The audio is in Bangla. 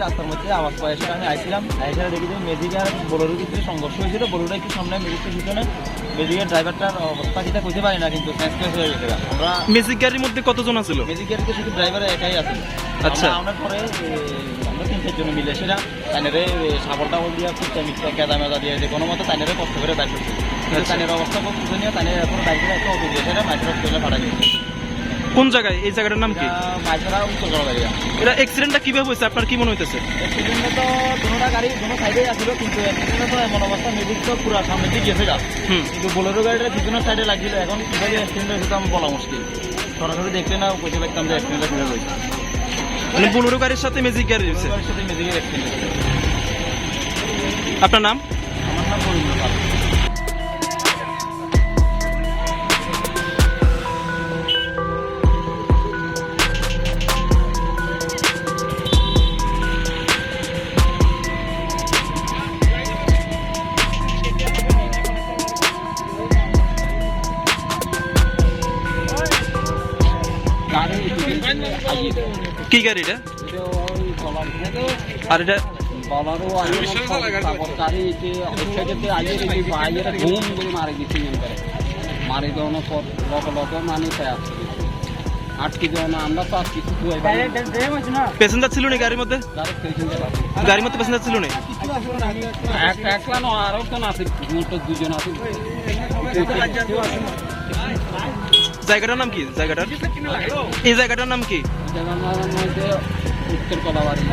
রাস্তার মধ্যে আওয়াজ পাই এসে আমি আইছিলাম আইসা দেখি যে মেজিক আর বোলেরোর ভিতরে সংঘর্ষ হয়েছিল। বোলেরোটা একটু সামনে, মেজিকের পিছনে। মেজিকের ড্রাইভারটার অবস্থা যেটা কইতে পারি না, কিন্তু সেন্স হয়ে গেছে। আমরা মেজিক গাড়ির মধ্যে কতজন আছিল? মেজিক গাড়িতে শুধু ড্রাইভার একাই আছিল। আচ্ছা, আমরা পরে আমরা 3-4 জন মিলে সেটা তাইনেরে সাবলটা দিয়া মিক্সা কেদা মেদা দিয়ে যে কোনো মতো তাইনেরে কষ্ট করে বাইক করছি। তাইনের অবস্থা খুব শোচনীয়। তাইনের এখন বাইকের একটা অটো দিয়ে সেটা মাইক্রো ফেলে ফাটা গেছে। কোন জায়গায়? এই জায়গাটার নাম কি? মাইক্রা উত্তর জলবাড়িয়া। এটা অ্যাক্সিডেন্টটা কিভাবে হয়েছে আপনার কি মনে হইতেছে? অ্যাক্সিডেন্টে তো দুটোটা গাড়ি দুটো সাইডে আসছিল, কিন্তু অ্যাক্সিডেন্টে তো এমন অবস্থা মেজিক তো পুরো সামনে দিকে গেছে গা। কিন্তু বোলেরো গাড়িটা পিছনের সাইডে লাগছিল। এখন কিভাবে অ্যাক্সিডেন্ট হয়েছে তো আমি বলা মুশকিল। সরাসরি দেখলে না কইতে পারতাম যে অ্যাক্সিডেন্টটা কিভাবে হয়েছে। মানে বোলেরো গাড়ির সাথে মেজিক গাড়ি হয়েছে? গাড়ির সাথে মেজিকের অ্যাক্সিডেন্ট হয়েছে। আপনার নাম? আমার নাম বরিন্দ্র পাল। কি গাড়ি এটা? আর এটা মারি দেওয়ানোর পর লক মানে আটকে দেওয়ানো আমরা তো আর কিছু প্যাসেঞ্জার ছিল না গাড়ির মধ্যে? গাড়ির মধ্যে প্যাসেঞ্জার ছিল না? একলা না, আরো কোন আছে, দুজন আছে। জায়গাটার নাম কি? জায়গাটার এই জায়গাটার নাম কি? জায়গার নাম হচ্ছে উত্তর কলাবাড়ি।